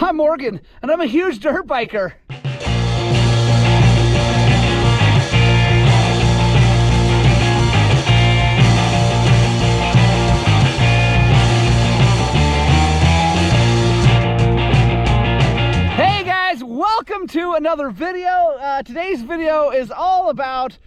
I'm Morgan, and I'm a huge dirt biker. Hey guys, welcome to another video. Today's video is all about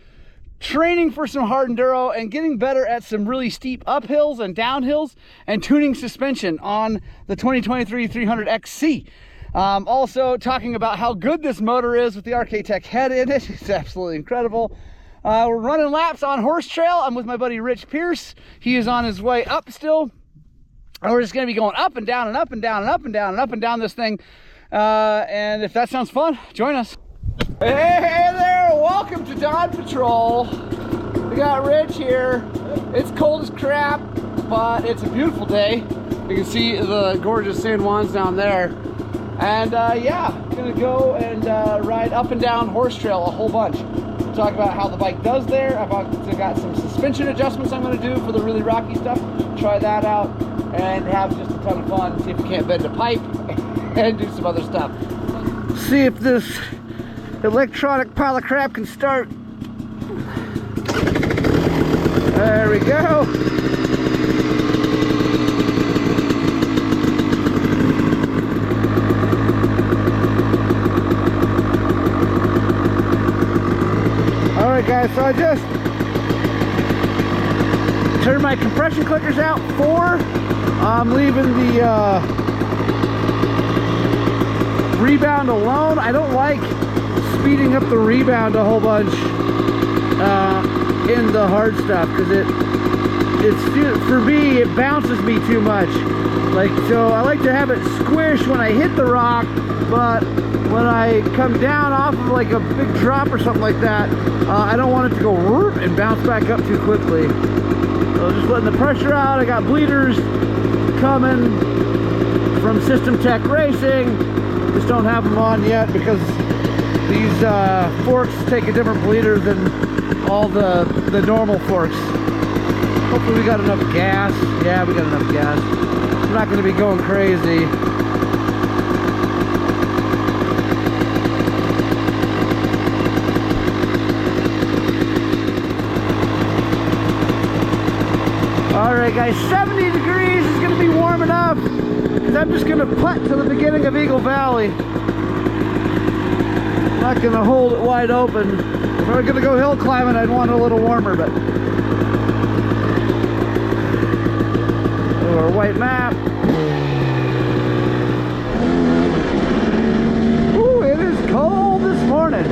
training for some hard enduro and getting better at some really steep uphills and downhills and tuning suspension on the 2023 300XC. Also talking about how good this motor is with the RK Tech head in it. It's absolutely incredible. We're running laps on Horse Trail. I'm with my buddy Rich Pierce. He is on his way up still. And we're just going to be going up and down and up and down and up and down and up and down this thing. And if that sounds fun, join us. Hey there, welcome to Dawn Patrol. We got Rich here. It's cold as crap, but it's a beautiful day. You can see the gorgeous San Juans down there. And yeah, I'm gonna go and ride up and down Horse Trail a whole bunch. We'll talk about how the bike does there. I've got some suspension adjustments I'm gonna do for the really rocky stuff. Try that out and have just a ton of fun. See if we can't bend a pipe and do some other stuff. See if this electronic pile of crap can start. There we go. All right guys, so I just turned my compression clickers out. I'm leaving the rebound alone. I don't like speeding up the rebound a whole bunch in the hard stuff because it's for me, it bounces me too much. Like, so I like to have it squish when I hit the rock, but when I come down off of like a big drop or something like that, I don't want it to go whoop and bounce back up too quickly. So just letting the pressure out. I got bleeders coming from System Tech Racing. Just don't have them on yet because these forks take a different bleeder than all the normal forks. Hopefully we got enough gas. Yeah, we got enough gas. I'm not going to be going crazy. Alright guys, 70 degrees is going to be warm enough because I'm just going to putt to the beginning of Eagle Valley. I'm not going to hold it wide open. If I were going to go hill climbing, I'd want it a little warmer, but our white map. Ooh, it is cold this morning.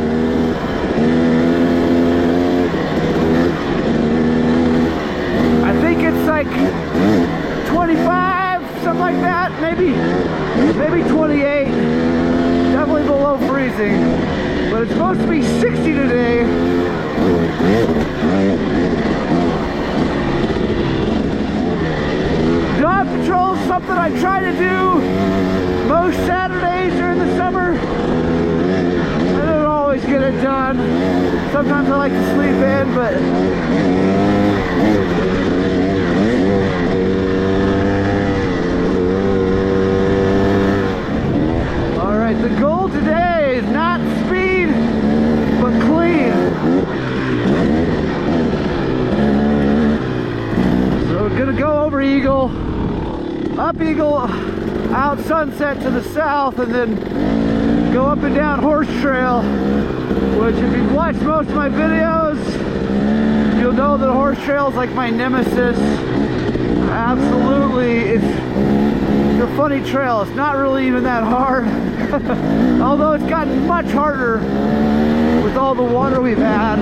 I think it's like 25, something like that, maybe 28. Definitely below freezing, but it's supposed to be 60 today. Dawn Patrol is something I try to do most Saturdays during the summer. I don't always get it done. Sometimes I like to sleep in, but alright, the goal today is not speed, but clean. So we're gonna go over Eagle, up Eagle, out Sunset to the south, and then go up and down Horse Trail, which if you've watched most of my videos, you'll know that Horse Trail is like my nemesis. Absolutely, it's a funny trail. It's not really even that hard. Although it's gotten much harder with all the water we've had.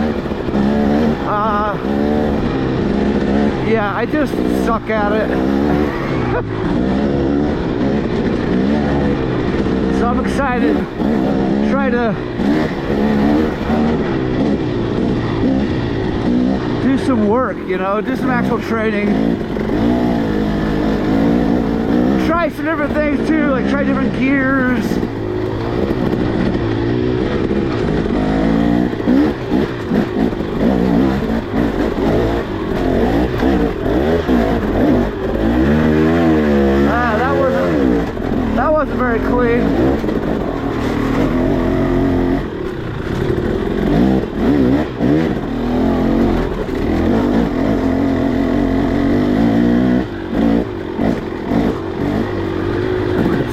Yeah, I just suck at it. So I'm excited to try to do some work, you know, do some actual training. Try some different things too, like try different gears. That wasn't very clean. train.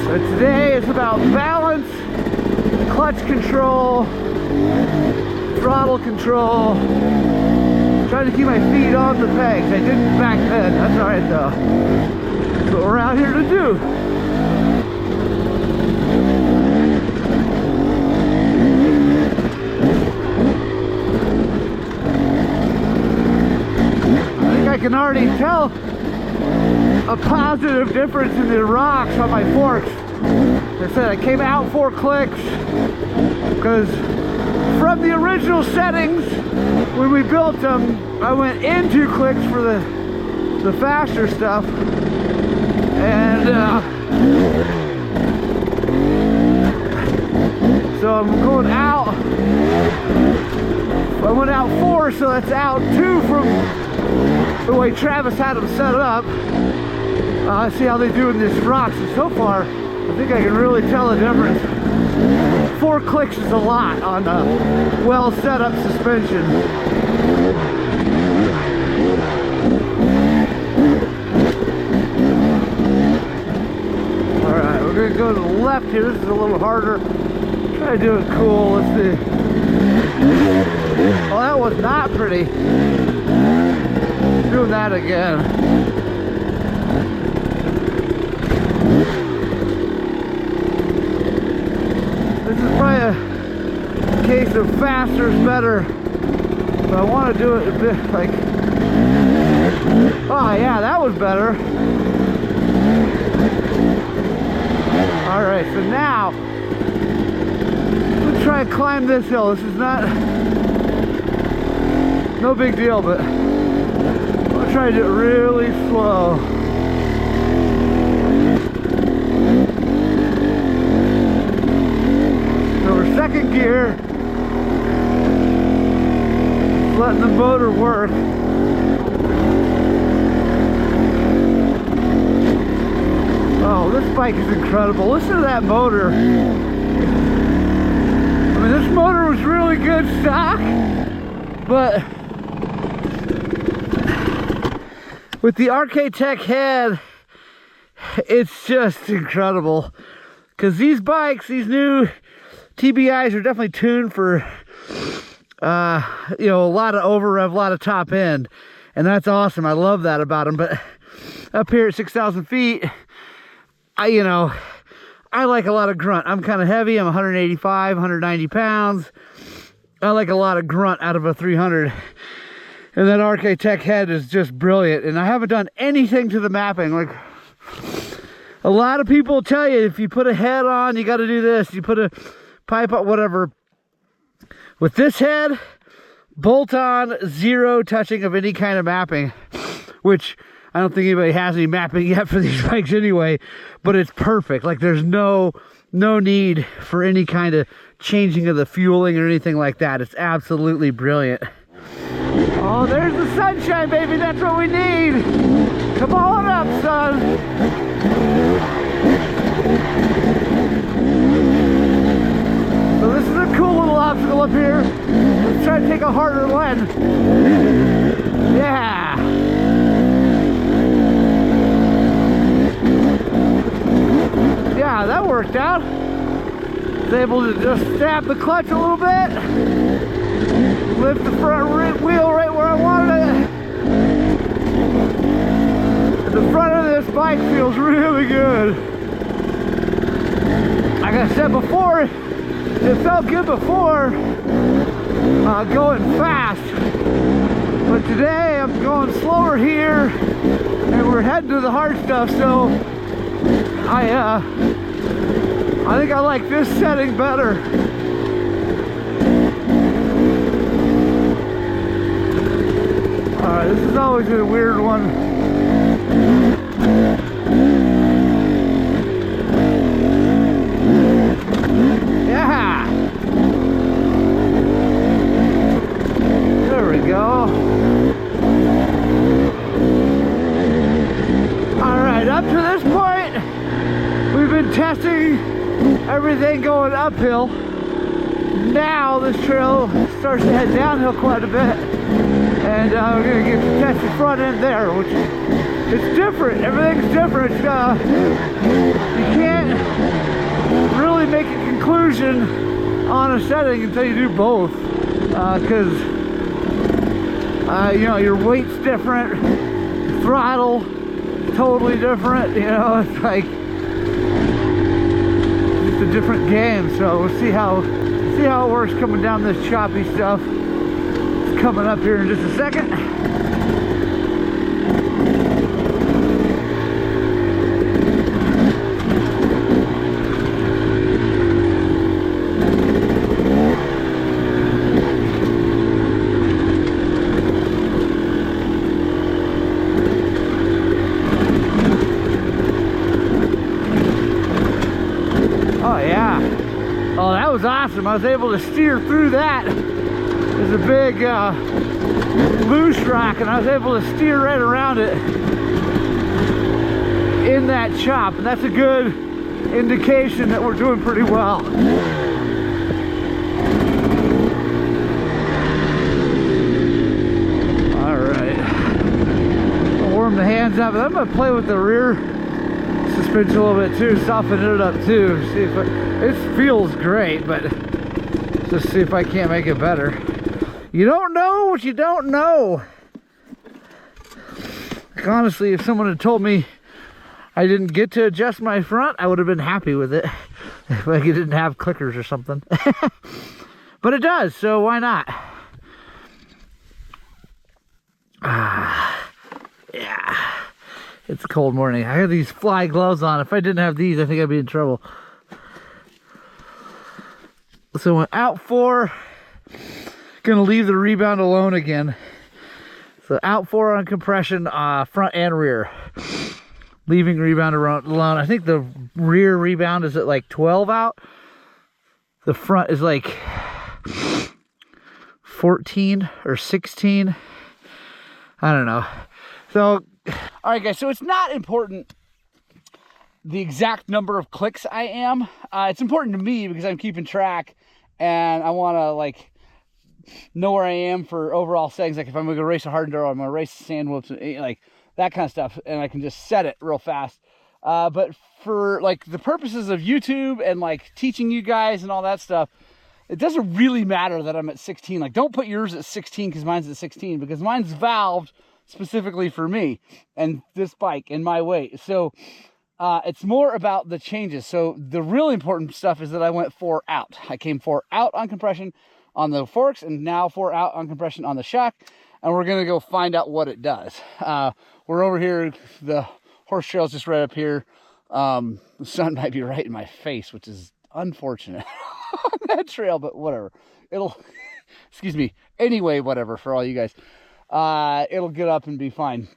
So today it's about balance, clutch control, throttle control, trying to keep my feet on the pegs. I didn't back then, that's alright though. That's what we're out here to do. I think I can already tell a positive difference in the rocks on my forks. Like I said, I came out 4 clicks because from the original settings when we built them, I went in 2 clicks for the faster stuff, and so I'm going out. I went out 4, so that's out 2 from the way Travis had them set up. See how they do in these rocks, and so far I think I can really tell a difference. 4 clicks is a lot on a well set up suspension. Alright, we're going to go to the left here. This is a little harder. Try to do it cool. Let's see. Oh, that was not pretty. Doing that again. This is probably a case of faster is better, but I want to do it a bit like, oh yeah, that was better. Alright, so now let's try and climb this hill. This is not, no big deal, but I'll try to do it really slow. Second gear, letting the motor work. Oh, this bike is incredible. Listen to that motor. I mean, this motor was really good stock, but with the RK Tech head, it's just incredible. Because these bikes, these new TBIs are definitely tuned for, you know, a lot of over rev, a lot of top end, and that's awesome. I love that about them. But up here at 6,000 feet, you know, I like a lot of grunt. I'm kind of heavy. I'm 185, 190 pounds. I like a lot of grunt out of a 300. And that RK Tech head is just brilliant. And I haven't done anything to the mapping. Like, a lot of people tell you if you put a head on, you got to do this. You put a pipe up, whatever. With this head, bolt on, 0 touching of any kind of mapping, which I don't think anybody has any mapping yet for these bikes anyway, but it's perfect. Like, there's no need for any kind of changing of the fueling or anything like that. It's absolutely brilliant. Oh, there's the sunshine, baby. That's what we need. Come on up, son. So this is a cool little obstacle up here. Let's try to take a harder line. Yeah. Yeah, that worked out. Was able to just stab the clutch a little bit. Lift the front wheel right where I wanted it. The front of this bike feels really good. Like I said before, it felt good before going fast, but today I'm going slower here, and we're heading to the hard stuff. So I think I like this setting better. Alright, this is always a weird one. Yeah! There we go. Alright, up to this point, we've been testing everything going uphill. Now this trail starts to head downhill quite a bit, and we're going to get to test the front end there, which it's different. Everything's different. You can't really make a conclusion on a setting until you do both, because you know, your weight's different, throttle totally different. You know, it's like just a different game. So we'll see how it works coming down this choppy stuff. It's coming up here in just a second. Oh yeah. Oh, that was awesome. I was able to steer through that. There's a big loose rock, and I was able to steer right around it in that chop, and that's a good indication that we're doing pretty well. All right. I'll warm the hands up. I'm gonna play with the rear suspension a little bit too, soften it up too. See if it feels great, but just see if I can't make it better. You don't know what you don't know. Like, honestly, if someone had told me I didn't get to adjust my front, I would have been happy with it. Like it didn't have clickers or something. But it does, so why not? Yeah. It's a cold morning. I have these fly gloves on. If I didn't have these, I think I'd be in trouble. So went out 4. Gonna leave the rebound alone again. So out 4 on compression, front and rear. Leaving rebound alone. I think the rear rebound is at like 12 out. The front is like 14 or 16. I don't know. So, all right, guys. So it's not important the exact number of clicks I am. It's important to me because I'm keeping track, and I want to like know where I am for overall settings. Like if I'm gonna go race a hard enduro, I'm gonna race sand whoops, like that kind of stuff, and I can just set it real fast. But for like the purposes of YouTube and like teaching you guys and all that stuff, it doesn't really matter that I'm at 16. Like don't put yours at 16 because mine's at 16, because mine's valved specifically for me and this bike and my weight. So it's more about the changes. So the really important stuff is that I went 4 out. I came 4 out on compression on the forks, and now 4 out on compression on the shock, and we're gonna go find out what it does. We're over here, the horse trail's just right up here. The sun might be right in my face, which is unfortunate on that trail, but whatever. It'll, excuse me, anyway, whatever for all you guys. It'll get up and be fine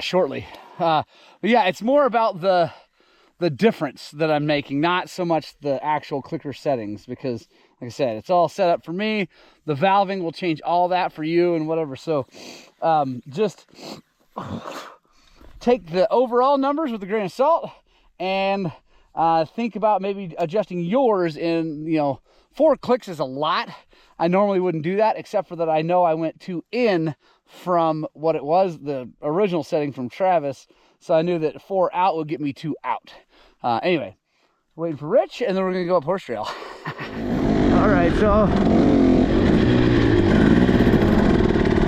shortly. But yeah, it's more about the difference that I'm making, not so much the actual clicker settings, because like I said, it's all set up for me. The valving will change all that for you and whatever. So just take the overall numbers with a grain of salt, and think about maybe adjusting yours in, you know, 4 clicks is a lot. I normally wouldn't do that, except for that I know I went 2 in from what it was, the original setting from Travis. So I knew that 4 out would get me 2 out. Anyway, waiting for Rich, and then we're gonna go up horse trail. All right, so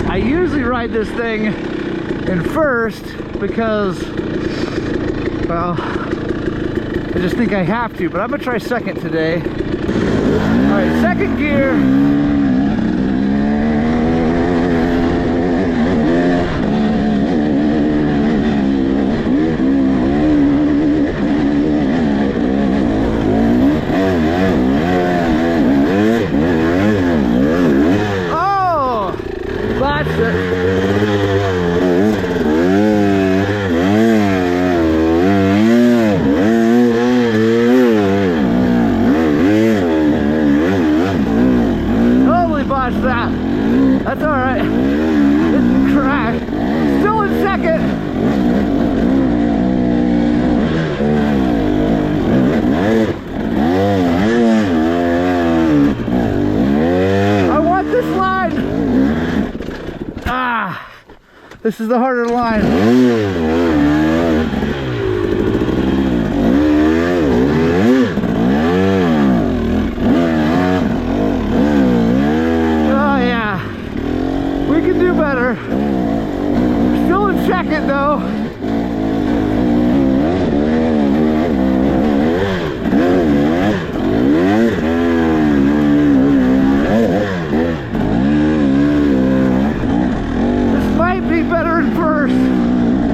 I usually ride this thing in first because, well, I just think I have to, but I'm gonna try second today. All right, second gear. This is the harder line. Oh yeah, we can do better. Still in second though.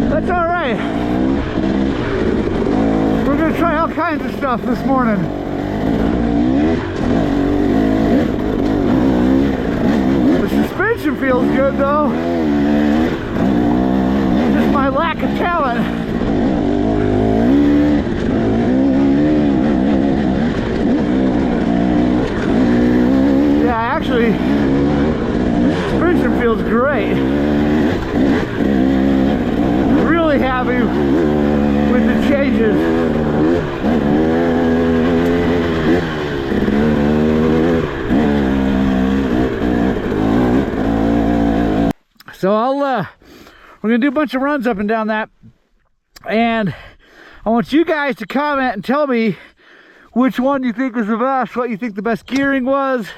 That's all right. We're gonna try all kinds of stuff this morning. The suspension feels good though. Just my lack of talent. Yeah, actually, suspension feels great. Really happy with the changes. So we're gonna do a bunch of runs up and down that, and I want you guys to comment and tell me which one you think was the best, what you think the best gearing was,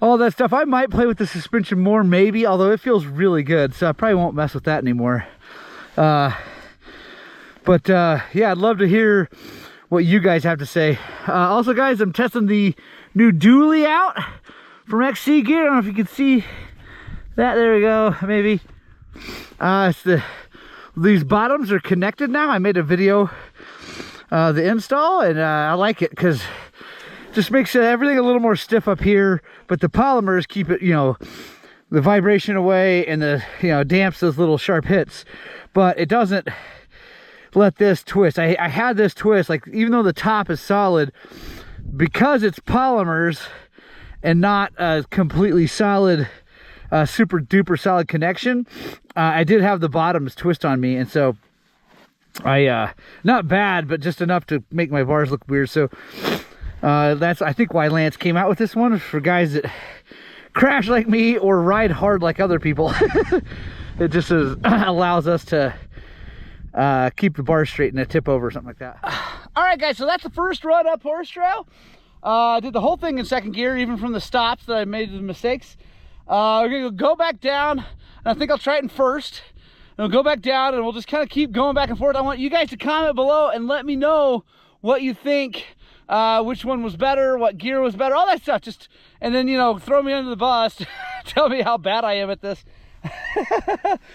all that stuff. I might play with the suspension more, maybe, although it feels really good, so I probably won't mess with that anymore. Yeah, I'd love to hear what you guys have to say. Also, guys, I'm testing the new dually out from XC Gear. I don't know if you can see that. There we go, maybe. These bottoms are connected now. I made a video, the install, and I like it because just makes everything a little more stiff up here, but the polymers keep it, the vibration away, and the, damps those little sharp hits, but it doesn't let this twist. I had this twist, like, even though the top is solid, because it's polymers and not a completely solid, super duper solid connection, I did have the bottoms twist on me, and so not bad, but just enough to make my bars look weird. So that's, I think, why Lance came out with this one, for guys that crash like me or ride hard like other people. It just allows us to keep the bars straight and a tip over or something like that. All right, guys, so that's the first run up Horse Trail. Did the whole thing in second gear, even from the stops that I made the mistakes. We're gonna go back down, and I think I'll try it in first. And we'll go back down, and we'll just kind of keep going back and forth. I want you guys to comment below and let me know what you think, which one was better, what gear was better, all that stuff. Just, and then, throw me under the bus. Tell me how bad I am at this.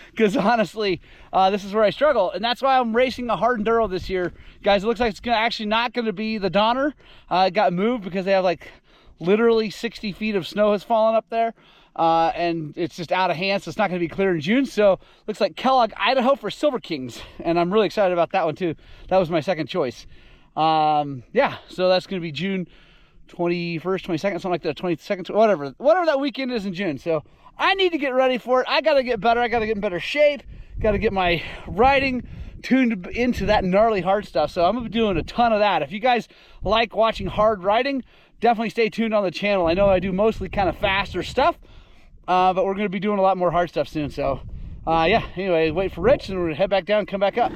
Because honestly, this is where I struggle, and that's why I'm racing a hard enduro this year, guys. It looks like it's actually not going to be the Donner. It got moved because they have like literally 60 feet of snow has fallen up there, and it's just out of hand, so it's not going to be clear in June. So looks like Kellogg, Idaho for Silver Kings, and I'm really excited about that one too. That was my second choice. Yeah, so that's going to be June 21st, 22nd, something like that, 22nd, whatever that weekend is in June. So I need to get ready for it. I got to get better. I got to get in better shape. Got to get my riding tuned into that gnarly hard stuff. So I'm going to be doing a ton of that. If you guys like watching hard riding, definitely stay tuned on the channel. I know I do mostly kind of faster stuff, but we're going to be doing a lot more hard stuff soon. So yeah, anyway, wait for Rich, and we're going to head back down and come back up.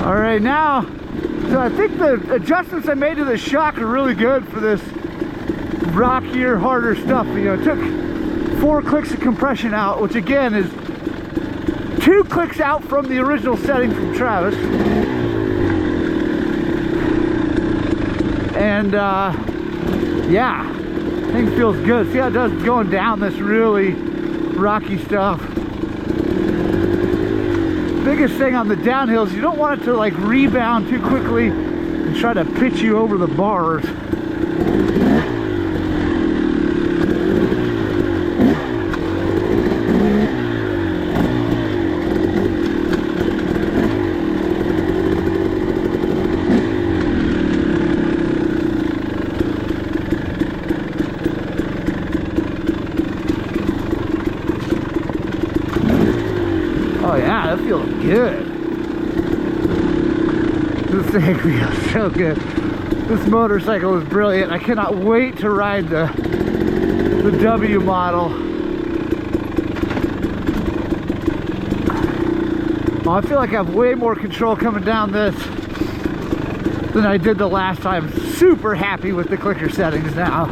All right, now, so I think the adjustments I made to the shock are really good for this rockier, harder stuff. It took 4 clicks of compression out, which again is 2 clicks out from the original setting from Travis. And yeah, thing feels good. See how it does going down this really rocky stuff. Biggest thing on the downhills, you don't want it to like rebound too quickly and try to pitch you over the bars. Oh yeah, that feels good. This thing feels so good. This motorcycle is brilliant. I cannot wait to ride the W model. Oh, I feel like I have way more control coming down this than I did the last time. Super happy with the clicker settings now.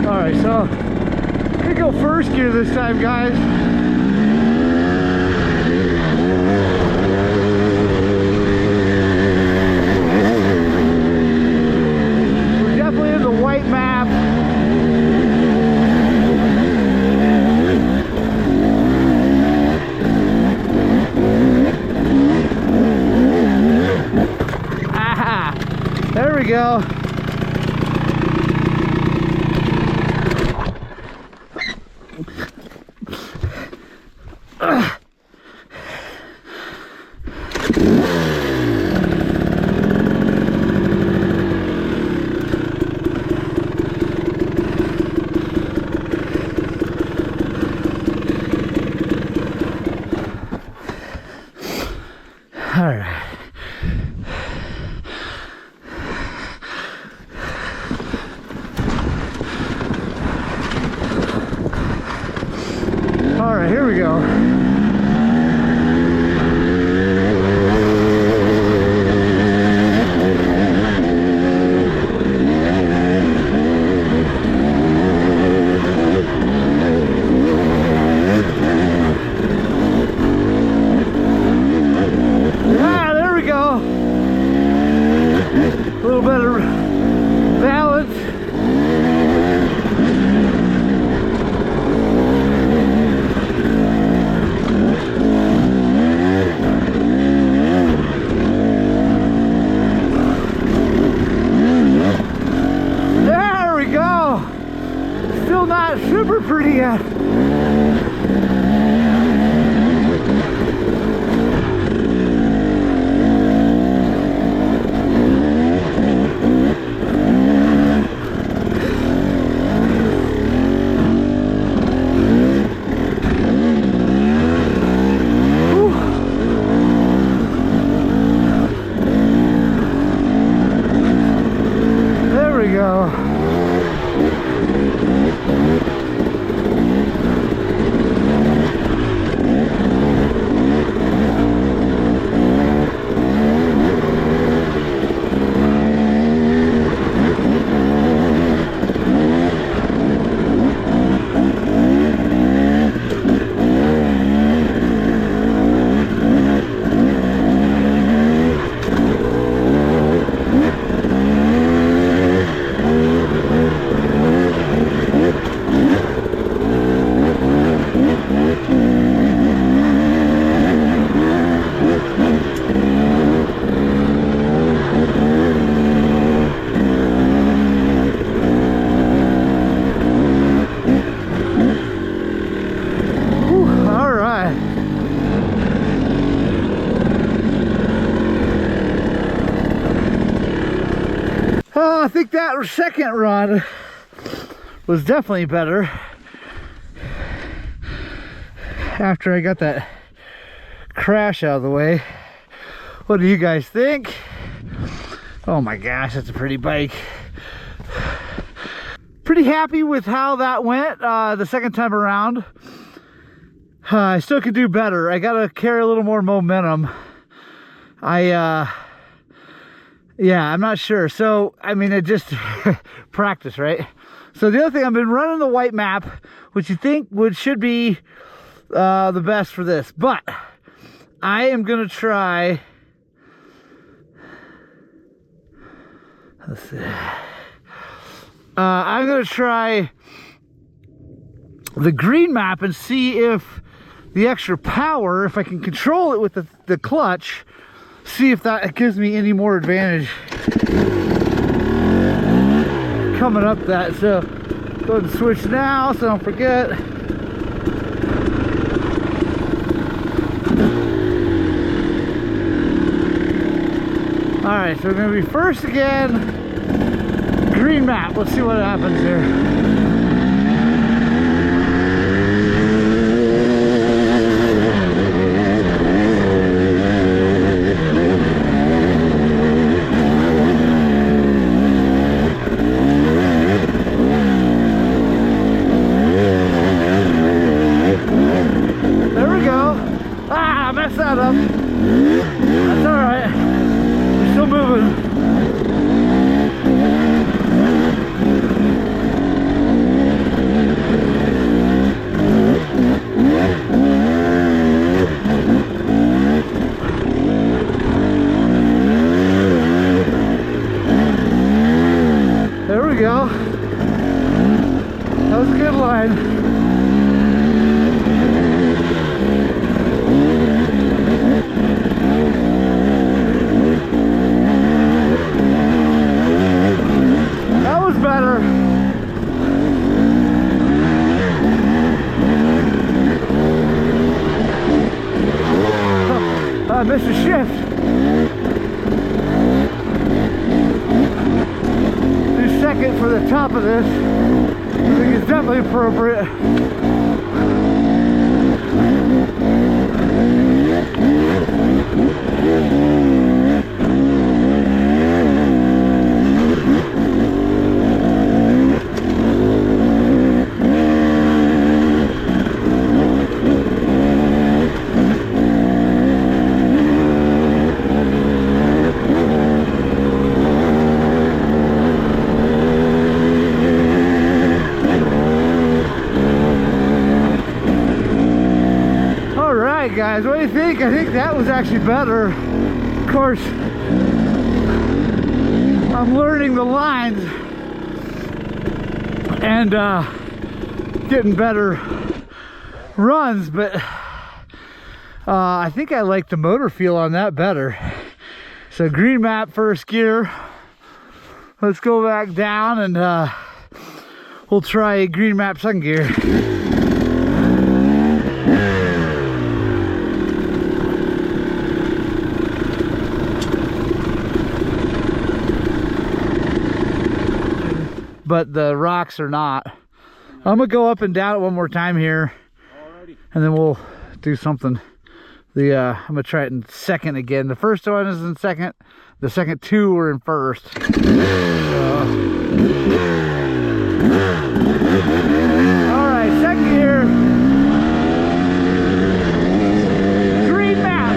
All right, so I'm gonna go first gear this time, guys. We're definitely in the white map. Aha! There we go. All right. All right, here we go. A little better balance. There we go. Still not super pretty yet. Oh, I think that second run was definitely better after I got that crash out of the way. What do you guys think? Oh my gosh, that's a pretty bike. Pretty happy with how that went the second time around. I still could do better. I gotta carry a little more momentum. Yeah, I'm not sure. So, I mean, it just practice, right? So the other thing, I've been running the white map, which you think should be the best for this, but I am gonna try. Let's see. I'm gonna try the green map and see if the extra power, if I can control it with the clutch, see if that gives me any more advantage coming up that. So go ahead and switch now so don't forget. All right, so we're gonna be first again. Green map, let's see what happens here. the top of this. I think it's definitely appropriate. Guys, what do you think? I think that was actually better. Of course, I'm learning the lines and getting better runs, but I think I like the motor feel on that better. So green map first gear. Let's go back down and we'll try green map second gear. But the rocks are not. I'm gonna go up and down it one more time here. Alrighty. And then we'll do something. I'm gonna try it in second again. The first one is in second. The second two were in first. Alright, second gear. Green map.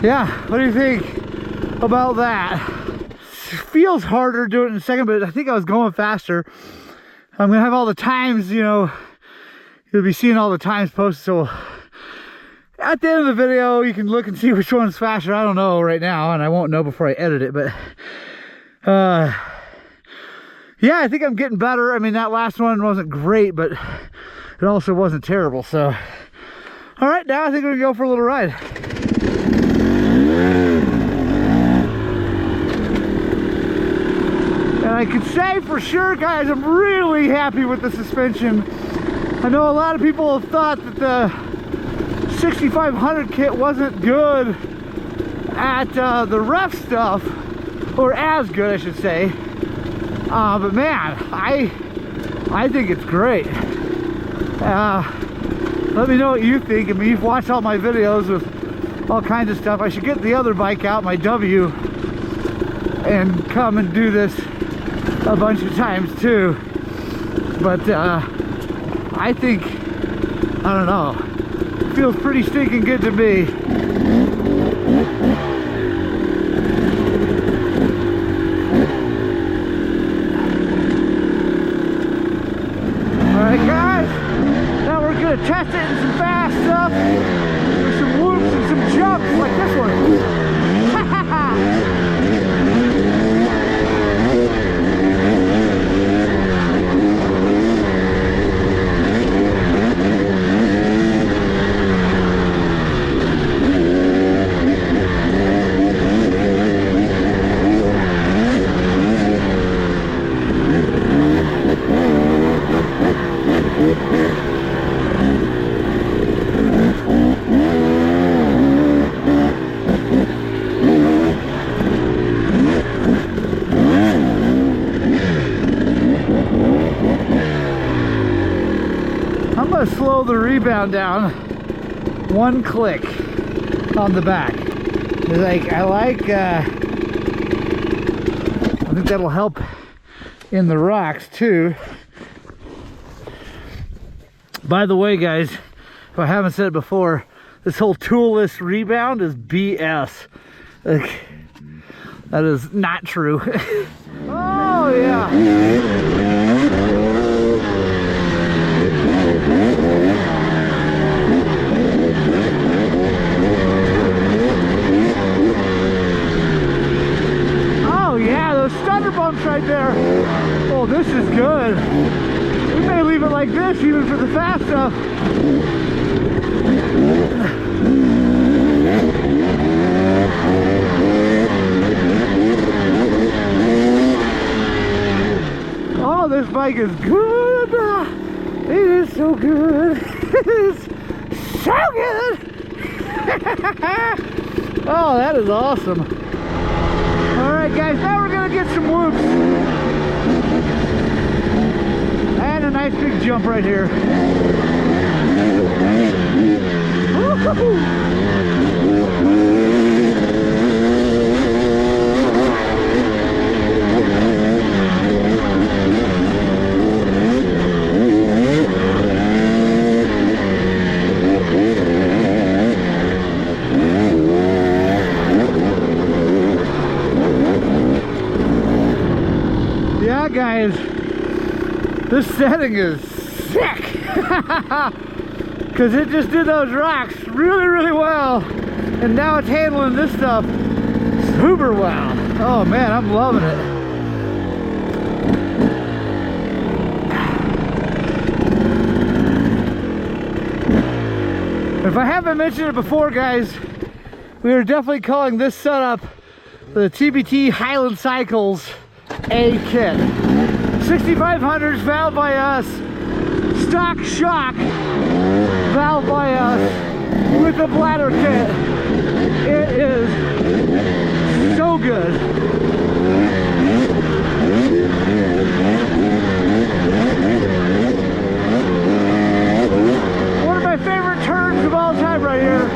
Yeah, what do you think about that? It feels harder doing it in second, but I think I was going faster. I'm gonna have all the times, you know, you'll be seeing all the times posted, so at the end of the video you can look and see which one's faster. I don't know right now, and I won't know before I edit it, but yeah, I think I'm getting better. I mean, that last one wasn't great, but it also wasn't terrible. So all right, now I think we're gonna go for a little ride. And I can say for sure, guys, I'm really happy with the suspension. I know a lot of people have thought that the 6500 kit wasn't good at the rough stuff, or as good, I should say. But man, I think it's great. Let me know what you think. I mean, you've watched all my videos with all kinds of stuff. I should get the other bike out, my W, and come and do this a bunch of times too. But I think, I don't know, it feels pretty stinking good to me. Alright guys, now we're gonna test it in some fast stuff. There's some whoops and some jumps like this one. the rebound down one click on the back. I think that'll help in the rocks too. By the way, guys, if I haven't said it before, this whole toolless rebound is BS. Like, that is not true. Oh yeah. Oh yeah, those stutter bumps right there. Oh, this is good. We may leave it like this even for the fast stuff. Oh, this bike is good. It is so good. It is so good. Oh, that is awesome. All right, guys, now we're gonna get some whoops. And a nice big jump right here. Yeah, guys, this setting is sick. Because it just did those rocks really well, and now it's handling this stuff super well. Oh man, I'm loving it. If I haven't mentioned it before, guys, we are definitely calling this setup the TBT Highland Cycles A kit. 6500s valve by us, stock shock valve by us with the bladder kit. It is so good. One of my favorite turns of all time right here.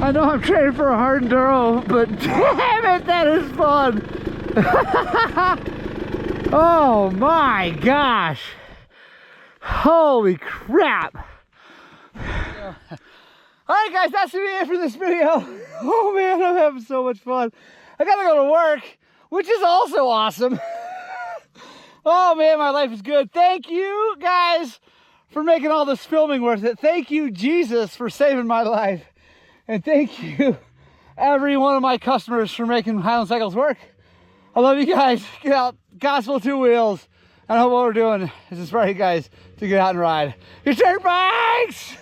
I know I'm training for a hard enduro, but damn it, that is fun. Oh my gosh. Holy crap. Alright guys, that's gonna be it for this video. Oh man, I'm having so much fun. I gotta go to work, which is also awesome. Oh man, my life is good. Thank you guys for making all this filming worth it. Thank you, Jesus, for saving my life. And thank you, every one of my customers, for making Highland Cycles work. I love you guys. Get out, gospel two wheels. And I hope what we're doing is inspiring you guys to get out and ride your dirt bikes.